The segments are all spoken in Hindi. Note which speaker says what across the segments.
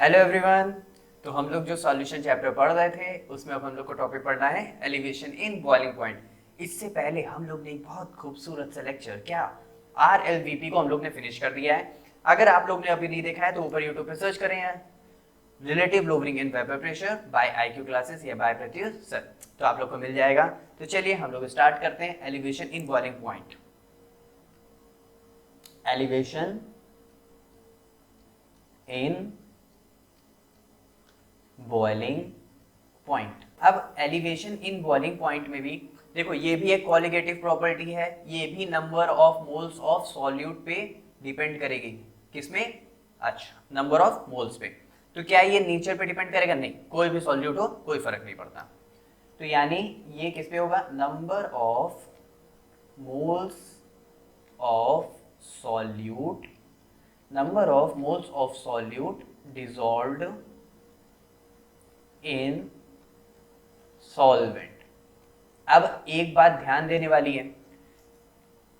Speaker 1: Hello everyone. तो हम लोग जो सॉल्यूशन चैप्टर पढ़ रहे थे उसमें अब हम लोग को टॉपिक पढ़ना है एलिवेशन इन बॉइलिंग पॉइंट। इससे पहले हम लोग ने एक बहुत खूबसूरत सा लेक्चर क्या RLVP को हम लोग ने फिनिश कर दिया है। अगर आप लोग ने अभी नहीं देखा है तो ऊपर यूट्यूब पे सर्च करें हैं relative lowering in vapour pressure by IQ classes या बाय प्रत्युष सर, तो आप लोग को मिल जाएगा। तो चलिए हम लोग स्टार्ट करते हैं elevation in boiling point. Elevation in boiling point. अब एलिवेशन इन बॉइलिंग पॉइंट में भी देखो ये भी एक कोलिगेटिव प्रॉपर्टी है, ये भी number of moles of solute पे डिपेंड करेगी। किसमें? अच्छा, नंबर ऑफ मोल्स पे। तो क्या ये नेचर पे डिपेंड करेगा? नहीं, कोई भी सॉल्यूट हो कोई फर्क नहीं पड़ता। तो यानी ये किस पे होगा? Number of moles of solute, number of moles of solute dissolved in solvent. अब एक बात ध्यान देने वाली है,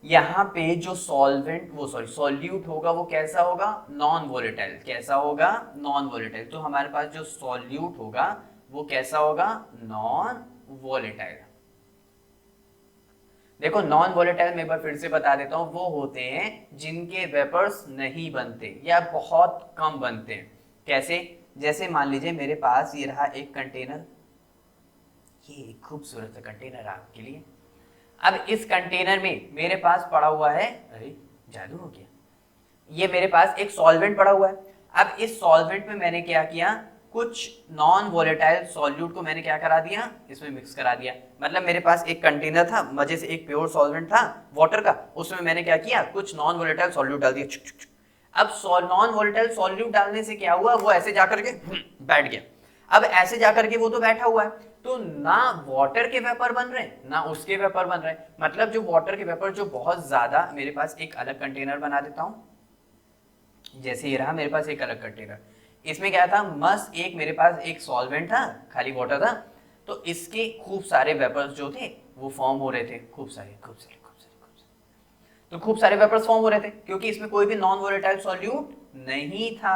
Speaker 1: यहां पे जो सॉल्वेंट सॉल्यूट होगा वो कैसा होगा? Non volatile. कैसा होगा? Non volatile. तो हमारे पास जो सॉल्यूट होगा वो कैसा होगा? Non volatile. देखो नॉन वोलेटाइल मैं एक बार फिर से बता देता हूं, वो होते हैं जिनके वेपर्स नहीं बनते या बहुत कम बनते हैं। कैसे? जैसे मान लीजिए मेरे पास ये रहा एक कंटेनर, ये एक खूबसूरत सा कंटेनर आपके लिए। अब इस कंटेनर में मेरे पास पड़ा हुआ है, अरे जादू हो गया, ये मेरे पास एक सॉल्वेंट पड़ा हुआ है। अब इस सॉल्वेंट में मैंने क्या किया? कुछ नॉन वोलेटाइल सॉल्यूट को मैंने क्या करा दिया? इसमें मिक्स करा दिया। मतलब मेरे पास एक कंटेनर था, मजे से एक प्योर सॉल्वेंट था वाटर का, उसमें मैंने क्या किया? कुछ नॉन वोलेटाइल सॉल्यूट डाल दिया। अब नॉन वोलेटाइल सॉल्यूट डालने से क्या हुआ? वो ऐसे जाकर के बैठ गया। अब ऐसे जाकर के वो तो बैठा हुआ है, तो ना वाटर के वेपर बन रहे ना उसके वेपर बन रहे। मतलब जो वाटर के वेपर जो बहुत ज्यादा, मेरे पास एक अलग कंटेनर बना देता हूं। जैसे ये रहा मेरे पास एक अलग कंटेनर, इसमें क्या था? मस्त एक मेरे पास एक सॉल्वेंट था, खाली वाटर था, तो इसके खूब सारे वेपर्स जो थे वो फॉर्म हो रहे थे, खूब सारे। तो खूब सारे वेपर्स फॉर्म हो रहे थे क्योंकि इसमें कोई भी नॉन वोलेटाइल सॉल्यूट नहीं था।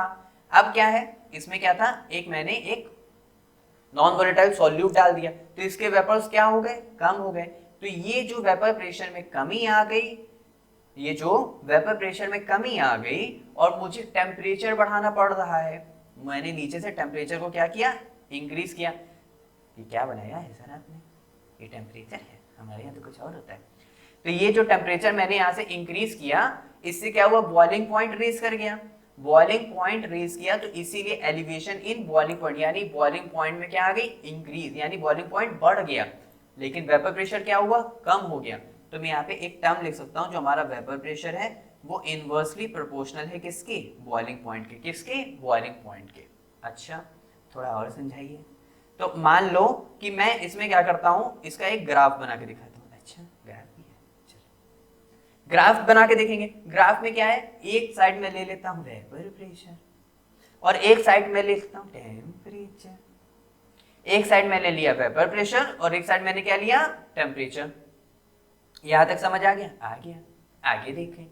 Speaker 1: अब क्या है? इसमें क्या था? मैंने एक नॉन वोलेटाइल सॉल्यूट डाल दिया, तो इसके वेपर्स क्या हो गए? कम हो गए। तो ये जो वेपर प्रेशर में कमी आ गई, ये जो वेपर प्रेशर में कमी आ गई और मुझे टेम्परेचर बढ़ाना पड़ रहा है, मैंने नीचे से टेम्परेचर को क्या किया? इंक्रीज किया। ये क्या बनाया है सर आपने? ये टेम्परेचर है, हमारे यहाँ तो कुछ और होता है। तो ये जो टेम्परेचर मैंने यहाँ से इंक्रीज किया, इससे क्या हुआ? बॉइलिंग पॉइंट रेज कर गया। बॉइलिंग पॉइंट रेज किया तो इसीलिए एलिवेशन इन बॉइलिंग पॉइंट, यानी बॉइलिंग पॉइंट में क्या आ गई? इंक्रीज, यानी बॉइलिंग पॉइंट बढ़ गया, लेकिन वेपर प्रेशर क्या हुआ? कम हो गया। तो मैं यहाँ पे एक टर्म लिख सकता हूँ, जो हमारा वेपर प्रेशर है वो इनवर्सली प्रोपोर्शनल है किसके? बॉइलिंग पॉइंट के। किसके? बॉइलिंग पॉइंट के। अच्छा, थोड़ा और समझाइए। तो मान लो कि मैं इसमें क्या करता हूँ, इसका एक ग्राफ बना के दिखाता हूँ। अच्छा, ग्राफ भी है, ग्राफ बना के देखेंगे। ग्राफ में क्या है? एक साइड में ले लेता हूं वेपर प्रेशर और एक साइड में ले लेता हूं टेम्परेचर। एक साइड में ले लिया वेपर प्रेशर और एक साइड मैंने क्या लिया? टेम्परेचर। यहां तक समझ आ गया? आ गया। आगे देखें।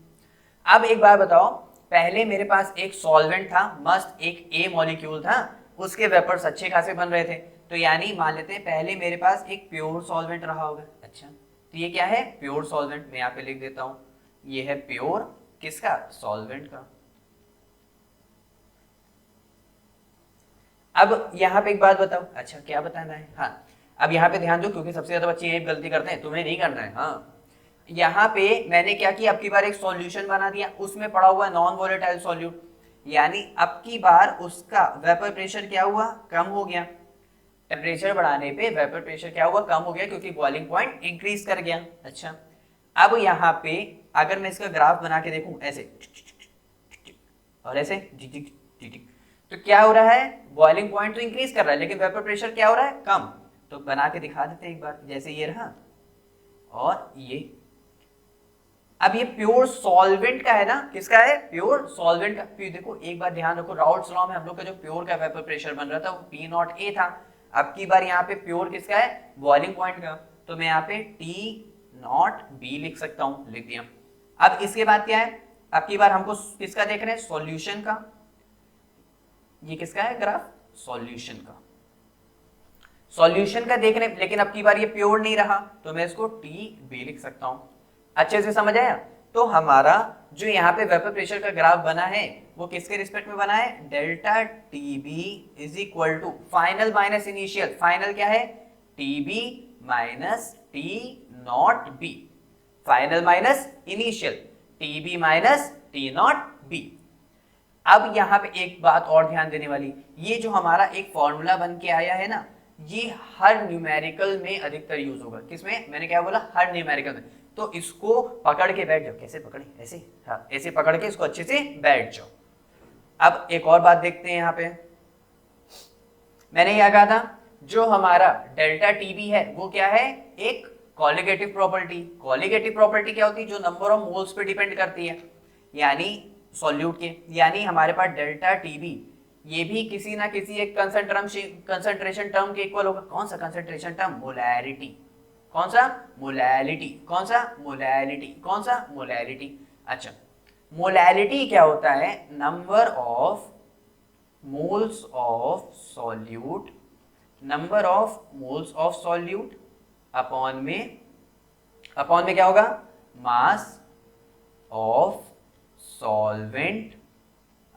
Speaker 1: अब एक बार बताओ, पहले मेरे पास एक सॉल्वेंट था, मस्त एक A मॉलिक्यूल था, उसके वेपर्स अच्छे खासे बन रहे थे। तो यानी मान लेते हैं पहले मेरे पास एक प्योर सॉल्वेंट रहा होगा। अच्छा, तो ये क्या है? Pure solvent. मैं यहाँ पे लिख देता हूं, ये है प्योर किसका? सॉल्वेंट का। अब यहाँ पे एक बात बताओ। अच्छा, क्या बताना है? हाँ, अब यहाँ पे ध्यान दो क्योंकि सबसे ज्यादा बच्चे ये गलती करते हैं, तुम्हें नहीं करना है। हाँ, यहाँ पे मैंने क्या किया? अब की बार एक सॉल्यूशन बना दिया, उसमें पड़ा हुआ नॉन वोलेटाइल सॉल्यूट, यानी अब की बार उसका वेपर प्रेशर क्या हुआ? कम हो गया। टेम्परेचर बढ़ाने पे वेपर प्रेशर क्या हुआ? कम हो गया क्योंकि बॉइलिंग पॉइंट इंक्रीज कर गया। अच्छा, अब यहाँ पे अगर मैं इसका ग्राफ बना के देखूं ऐसे और ऐसे, तो क्या हो रहा है? बॉइलिंग पॉइंट तो इंक्रीज कर रहा है लेकिन वेपर प्रेशर क्या हो रहा है? कम। तो बना के दिखा देते हैं एक बार, जैसे ये रहा और ये। अब ये प्योर सॉल्वेंट का है ना? किसका है? प्योर सॉल्वेंट का। फिर देखो एक बार ध्यान रखो, राउल्ट्स लॉ में हम लोग का जो प्योर का वेपर प्रेशर बन रहा था वो P नॉट A था। अब की बार यहाँ पे प्योर किसका है? बॉइलिंग पॉइंट का। तो मैं यहाँ पे T नॉट B लिख सकता हूं, लिख दिया। अब इसके बाद क्या है? अब की बार हमको किसका देख रहे हैं? सॉल्यूशन का। ये किसका है ग्राफ? सॉल्यूशन का। सॉल्यूशन का देखने, लेकिन अब की बार ये प्योर नहीं रहा तो मैं इसको TB लिख सकता हूं। अच्छे से समझ आया? तो हमारा जो यहाँ पे वेपर प्रेशर का ग्राफ बना है वो किसके रिस्पेक्ट में बना है? Delta TB is equal to final minus initial. Final क्या है? TB minus T0B। Final minus initial, TB minus T0B। अब यहाँ पे एक बात और ध्यान देने वाली, ये जो हमारा एक फॉर्मूला बन के आया है ना, ये हर न्यूमेरिकल में अधिकतर यूज होगा। किसमें? मैंने क्या बोला? हर न्यूमेरिकल में। तो इसको पकड़ के बैठ जाओ। कैसे पकड़े? ऐसे, हाँ ऐसे पकड़ के इसको अच्छे से बैठ जाओ। अब एक और बात देखते हैं यहाँ पे, मैंने क्या कहा था, जो हमारा डेल्टा TB है वो क्या है? एक कॉलिगेटिव प्रॉपर्टी। कॉलिगेटिव प्रॉपर्टी क्या होती है? जो नंबर ऑफ मोल्स पे डिपेंड करती है, यानी सॉल्यूट के। यानी हमारे पास डेल्टा TB ये भी किसी ना किसी एक कंसंट्रेशन टर्म के इक्वल होगा। कौन सा कंसंट्रेशन टर्म? मोलैरिटी। कौन सा? मोलैलिटी। कौन सा? मोलैलिटी। कौन सा? मोलैलिटी। अच्छा, मोलैलिटी क्या होता है? Number of moles of solute, number of moles of solute upon में क्या होगा? मास ऑफ सॉल्वेंट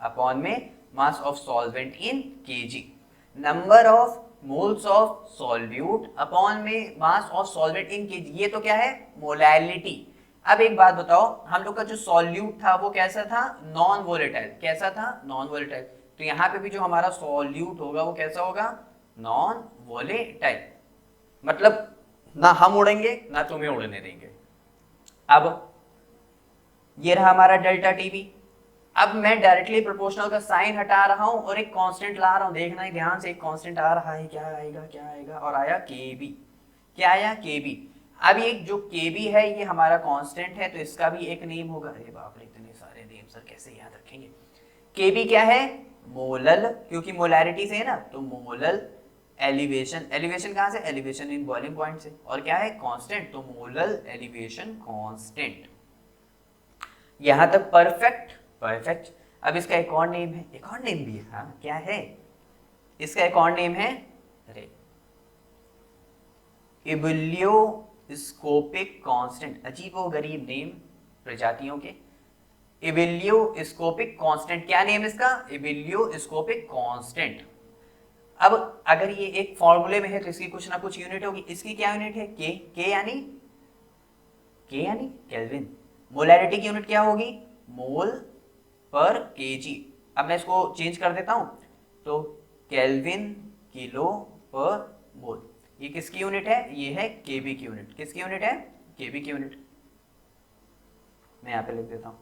Speaker 1: अपॉन में mass of solvent in K. Number of moles of solute upon में mass of solvent in K. G तो क्या है? मोलैलिटी। अब एक बात बताओ, हम लोग का जो सॉल्यूट था वो कैसा था? Non volatile. कैसा था? Non volatile. तो यहाँ पे भी जो हमारा सॉल्यूट होगा वो कैसा होगा? Non volatile. मतलब ना हम उड़ेंगे ना तुम्हें उड़ने देंगे। अब ये रहा हमारा डेल्टा TB। अब मैं डायरेक्टली प्रोपोर्शनल का साइन हटा रहा हूं और एक कांस्टेंट ला रहा हूं। देखना है ध्यान से, एक कांस्टेंट आ रहा है, क्या आएगा? क्या आएगा? और आया KB। क्या आया? KB। अब ये जो KB है ये हमारा कांस्टेंट है, तो इसका भी एक नेम होगा। अरे बाप रे, इतने सारे नेम सर कैसे याद रखेंगे? KB क्या है? मोलल, क्योंकि मोलैरिटी से है ना, तो मोलल एलिवेशन। एलिवेशन कहां से? एलिवेशन इन बॉइलिंग पॉइंट से। और क्या है? कांस्टेंट, तो मोलल एलिवेशन कांस्टेंट। यहां तक परफेक्ट? परफेक्ट। अब इसका एक और नेम है, एक और नेम भी है। हाँ, क्या है इसका? एक और नेम है, अरे इबिलियोस्कोपिक कांस्टेंट। अजीबोगरीब नेम प्रजातियों के। इबिलियोस्कोपिक कांस्टेंट, क्या नेम इसका? Ebullioscopic constant. अब अगर ये एक फॉर्मूले में है तो इसकी कुछ ना कुछ यूनिट होगी। इसकी क्या यूनिट है? के यानी केल्विन। मोलैरिटी की यूनिट क्या होगी? मोल पर केजी। अब मैं इसको चेंज कर देता हूं, तो केल्विन किलो पर मोल। ये किसकी यूनिट है? ये है केबी की यूनिट। किसकी यूनिट है? केबी की यूनिट। मैं यहां पे लिख देता हूं,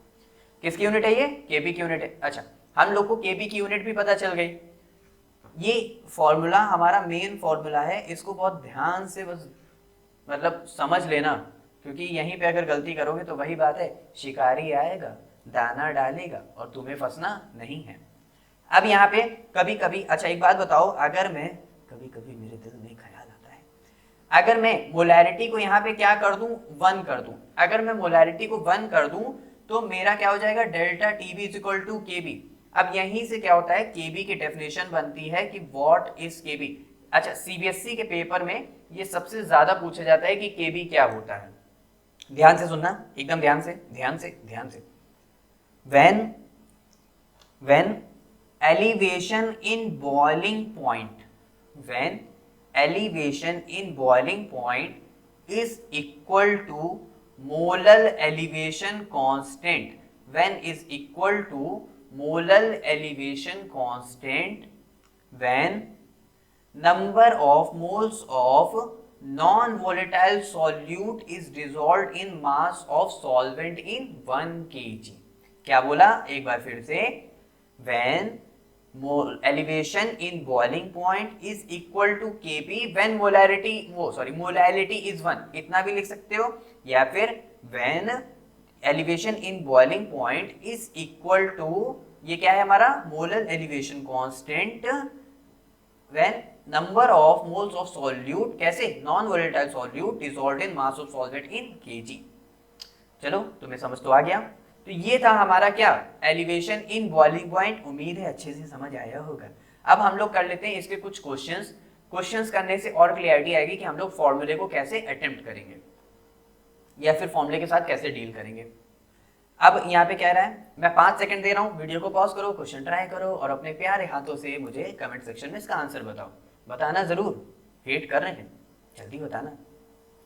Speaker 1: किसकी यूनिट है? ये केबी की यूनिट है। अच्छा, हम लोग को केबी की यूनिट भी पता चल गई। ये फॉर्मूला हमारा मेन फॉर्मूला है, इसको बहुत ध्यान से बस मतलब समझ लेना, क्योंकि यहीं पे अगर गलती करोगे तो वही बात है, शिकारी आएगा, दाना डालेगा और तुम्हें फंसना नहीं है। अब यहाँ पे कभी कभी, अच्छा एक बात बताओ, अगर मैं कभी कभी मेरे दिल में ख्याल आता है, अगर मैं मोलैरिटी को यहाँ पे क्या कर दूं? 1 कर दूं। अगर मैं मोलैरिटी को 1 कर दूं तो मेरा क्या हो जाएगा? Delta TB is equal to KB। अब यहीं से क्या होता है? KB की डेफिनेशन बनती है कि व्हाट इज KB। अच्छा, CBSE के पेपर में ये सबसे ज्यादा पूछा जाता है कि KB क्या होता है। ध्यान से सुनना, एकदम ध्यान से, ध्यान से, ध्यान से। when elevation in boiling point, when elevation in boiling point is equal to molal elevation constant, when is equal to molal elevation constant, when number of moles of non-volatile solute is dissolved in mass of solvent in 1 kg। क्या बोला? एक बार फिर से, when elevation in boiling point is equal to Kb when molality is 1, इतना भी लिख सकते हो, या फिर when elevation in boiling point is equal to, ये क्या है हमारा? molar elevation constant when number of moles of solute, कैसे? non volatile solute dissolved in mass of solvent in kg। चलो, तुम्हें समझ तो आ गया। तो ये था हमारा क्या, एलिवेशन इन बॉइलिंग पॉइंट। उम्मीद है अच्छे से समझ आया होगा। अब हम लोग कर लेते हैं इसके कुछ क्वेश्चंस करने से और क्लियरिटी आएगी कि हम लोग फॉर्मूले को कैसे अटेम्प्ट करेंगे या फिर फॉर्मूले के साथ कैसे डील करेंगे। अब यहाँ पे कह रहा है, मैं 5 सेकंड दे रहा हूँ, वीडियो को पॉज करो, क्वेश्चन ट्राई करो और अपने प्यारे हाथों से मुझे कमेंट सेक्शन में इसका आंसर बताओ। बताना जरूर, वेट कर रहे हैं, जल्दी बताना।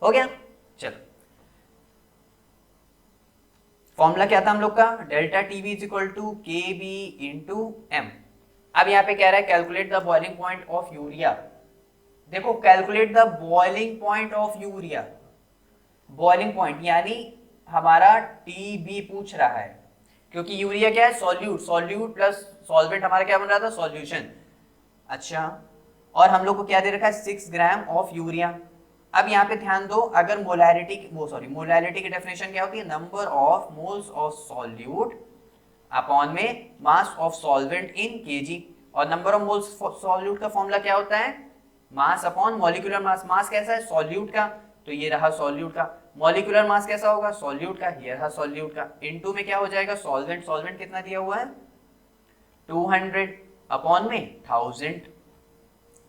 Speaker 1: हो गया, चलो। फॉर्मूला क्या था हम लोग का, delta Tb is equal to K B into m. अब यहाँ पे कह रहा है calculate the boiling point of urea. देखो, calculate the boiling point of urea, boiling point यानी हमारा टीबी पूछ रहा है, क्योंकि यूरिया क्या है, सॉल्यूट प्लस सॉल्वेंट हमारा क्या बन रहा था, सॉल्यूशन। अच्छा, और हम लोग को क्या दे रखा है, 6 ग्राम ऑफ यूरिया। अब यहाँ पे ध्यान दो, अगर मोलैरिटी की डेफिनेशन क्या होती है, number of moles of solute upon में mass of solvent in K. G number of moles solute का फॉर्मूला क्या होता है, मास अपॉन मॉलिक्यूलर मास। मास कैसा है, सॉल्यूट का, तो ये रहा सॉल्यूट का। मॉलिक्यूलर मास कैसा होगा, सॉल्यूट का, ये रहा सॉल्यूट का। इनटू में क्या हो जाएगा, सॉल्वेंट कितना दिया हुआ है, 200 अपॉन में 1000।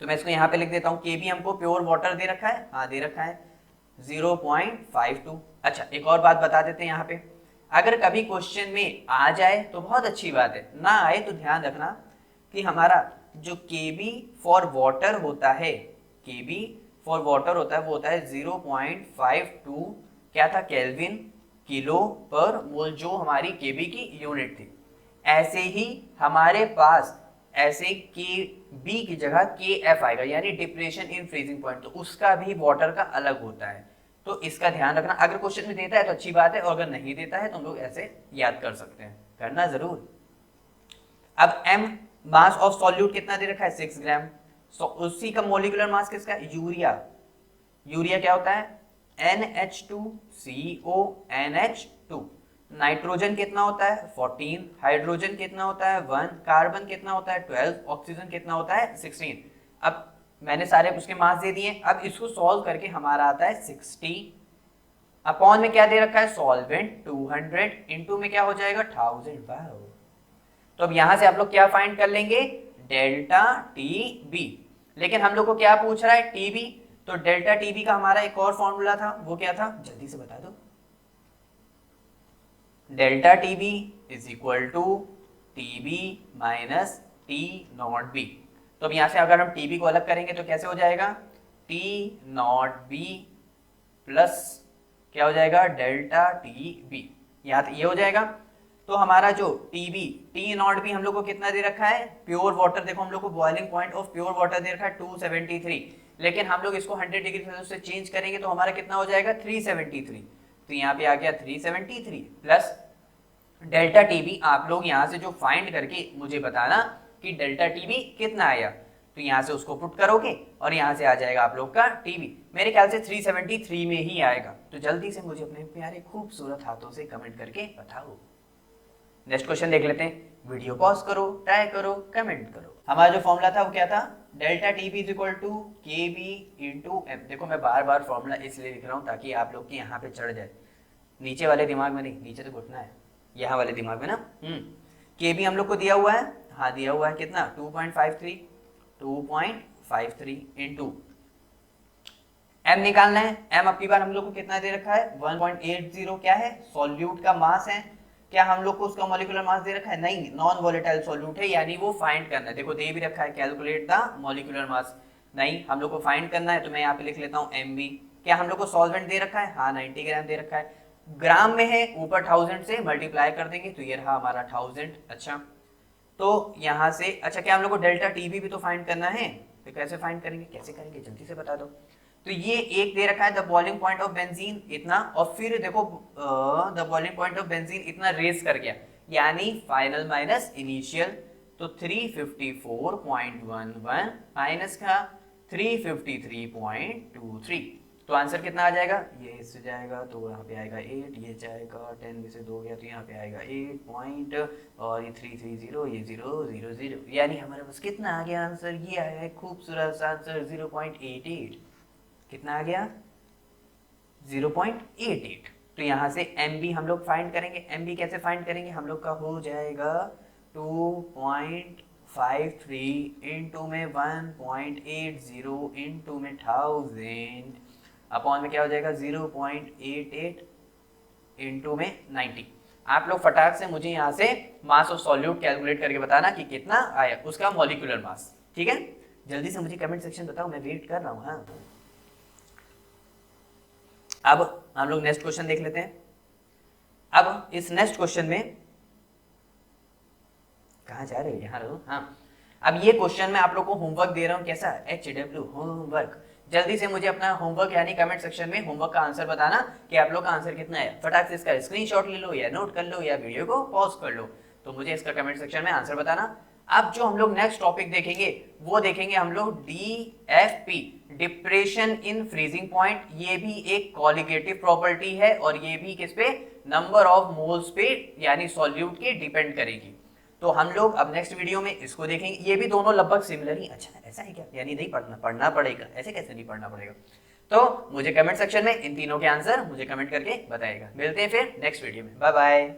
Speaker 1: तो मैं इसको यहाँ पे लिख देता हूँ, के भी हमको प्योर वाटर दे रखा है, हाँ दे रखा है 0.52। अच्छा, एक और बात बता देते हैं यहाँ पे, अगर कभी क्वेश्चन में आ जाए तो बहुत अच्छी बात है, ना आए तो ध्यान रखना कि हमारा जो केबी फॉर वाटर होता है, केबी फॉर वाटर होता है, वो होता है 0.52 क्या था, केल्विन किलो पर मोल, जो हमारी केबी की यूनिट थी। ऐसे ही हमारे पास ऐसे के बी की जगह के एफ आएगा, यानी डिप्रेशन इन फ्रीजिंग पॉइंट, तो उसका भी वाटर का अलग होता है। तो इसका ध्यान रखना, अगर क्वेश्चन में देता है तो अच्छी बात है, और अगर नहीं देता है तो हम लोग ऐसे याद कर सकते हैं, करना जरूर। अब एम, मास ऑफ सॉल्यूट कितना दे रखा है, 6 ग्राम। उसी का मोलिकुलर मास किसका, यूरिया। यूरिया क्या होता है, NH2CO NH2। नाइट्रोजन कितना होता है, 14। हाइड्रोजन कितना होता है, 1। कार्बन कितना होता है, 12। ऑक्सीजन कितना होता है, 16। अब मैंने सारे उसके मास दे दिए। अब इसको सॉल्व करके हमारा आता है 60 अपॉन में क्या दे रखा है, सॉल्वेंट 200 इनटू में क्या हो जाएगा, 1000। तो अब यहां से आप लोग क्या फाइंड कर लेंगे, डेल्टा टी बी। लेकिन हम लोग को क्या पूछ रहा है, टीबी। तो डेल्टा टीबी का हमारा एक और फॉर्मूला था, वो क्या था, जल्दी से बता दो। Delta TB is equal to TB minus T naught B. तो अब यहां से अगर हम टीबी को अलग करेंगे तो कैसे हो जाएगा, टी नॉट बी प्लस क्या हो जाएगा, डेल्टा टी बी। यहां ये हो जाएगा। तो हमारा जो टीबी, टी नॉट बी हम लोग को कितना दे रखा है, प्योर वाटर। देखो हम लोग को boiling point of pure water दे रखा है 273, लेकिन हम लोग इसको 100 डिग्री सेल्सियस से चेंज करेंगे तो हमारा कितना हो जाएगा, 373। तो यहाँ पे आ गया 373 प्लस डेल्टा टीबी। आप लोग यहाँ से जो फाइंड करके मुझे बताना कि डेल्टा टीबी कितना आया, तो यहाँ से उसको पुट करोगे और यहाँ से आ जाएगा आप लोग का टीबी। मेरे ख्याल से 373 में ही आएगा। तो जल्दी से मुझे अपने प्यारे खूबसूरत हाथों से कमेंट करके बताओ। नेक्स्ट क्वेश्चन देख लेते हैं, वीडियो पॉज करो, ट्राई करो, कमेंट करो। हमारा जो फॉर्मूला था वो क्या था, delta TB is equal to K B into M. देखो मैं बार बार फॉर्मूला इसलिए लिख रहा हूँ ताकि आप लोग के यहाँ पे चढ़ जाए, नीचे वाले दिमाग में नहीं, नीचे तो घुटना है, यहाँ वाले दिमाग में ना। के बी हम लोग को दिया हुआ है, हाँ दिया हुआ है कितना, 2.53 इंटू एम निकालना है। एम अब की बार हम लोग को कितना दे रखा है, 1.80 क्या है, सॉल्यूट का मास है। क्या हम लोग को उसका मॉलिक्यूलर मास दे रखा है, नहीं, नॉन वोलेटाइल सॉल्यूट है, यानी वो फाइंड करना है। देखो दे भी रखा है, कैलकुलेट द मॉलिक्यूलर मास, नहीं हम लोग को फाइंड करना है। तो मैं यहाँ पे लिख लेता हूँ एम बी। क्या हम लोग को सॉल्वेंट दे रखा है, हाँ 90 ग्राम दे रखा है, ग्राम में है, ऊपर 1000 से मल्टीप्लाई कर देंगे तो ये रहा हमारा 1000। अच्छा, तो यहाँ से अच्छा, क्या हम लोग को डेल्टा टीबी भी तो फाइंड करना है, तो कैसे फाइंड करेंगे, कैसे करेंगे जल्दी से बता दो। तो ये एक दे रखा है, the boiling point of benzene इतना, और फिर देखो the boiling point of benzene इतना रेज कर गया, यानी फाइनल माइनस इनिशियल। तो 354.11 माइनस का 353.23, तो आंसर कितना आ जाएगा, ये इससे जाएगा तो यहाँ पे आएगा 8, ये जाएगा 10 में से 2 गया तो यहाँ पे आएगा 8 पॉइंट, और ये 330, ये 000, यानी हमारे पास कितना आ गया आंसर, ये आया है खूबसूरत आंसर 0.88। कितना आ गया, 0.88। तो यहाँ से एम बी हम लोग फाइंड करेंगे। एम बी कैसे फाइंड करेंगे, हम लोग का हो जाएगा 2.53 इंटू में 1.80 इंटू में 1000 अपॉन में क्या हो जाएगा 0.88 इंटू में 90। आप लोग फटाक से मुझे यहाँ से मास ऑफ सॉल्यूट कैलकुलेट करके बताना कि कितना आया उसका मॉलिक्यूलर मास। ठीक है, जल्दी से मुझे कमेंट सेक्शन बताओ, मैं वेट कर रहा हूँ। हाँ, अब हम लोग नेक्स्ट क्वेश्चन देख लेते हैं। अब इस नेक्स्ट क्वेश्चन में कहाँ जा रहे हो, यहाँ रहो। हाँ, अब ये क्वेश्चन में आप लोग को होमवर्क दे रहा हूँ, कैसा HW होमवर्क। जल्दी से मुझे अपना होमवर्क यानी कमेंट सेक्शन में होमवर्क का आंसर बताना कि आप लोग का आंसर कितना है। फटाक से इसका स्क्रीनशॉट ले लो या नोट कर लो या वीडियो को पॉज कर लो, तो मुझे इसका कमेंट सेक्शन में आंसर बताना। अब जो हम लोग नेक्स्ट टॉपिक देखेंगे वो देखेंगे हम लोग DFP, depression in freezing point. ये भी एक कॉलिगेटिव प्रॉपर्टी है और ये भी किस पे, नंबर ऑफ मोल्स पे यानी सॉल्यूट के डिपेंड करेगी। तो हम लोग अब नेक्स्ट वीडियो में इसको देखेंगे। ये भी दोनों लगभग सिमिलर ही। अच्छा ऐसा है क्या, यानी नहीं पढ़ना पड़ेगा, ऐसे कैसे नहीं पढ़ना पड़ेगा। तो मुझे कमेंट सेक्शन में इन तीनों के आंसर मुझे कमेंट करके बताइएगा। मिलते हैं फिर नेक्स्ट वीडियो में, बाय बाय।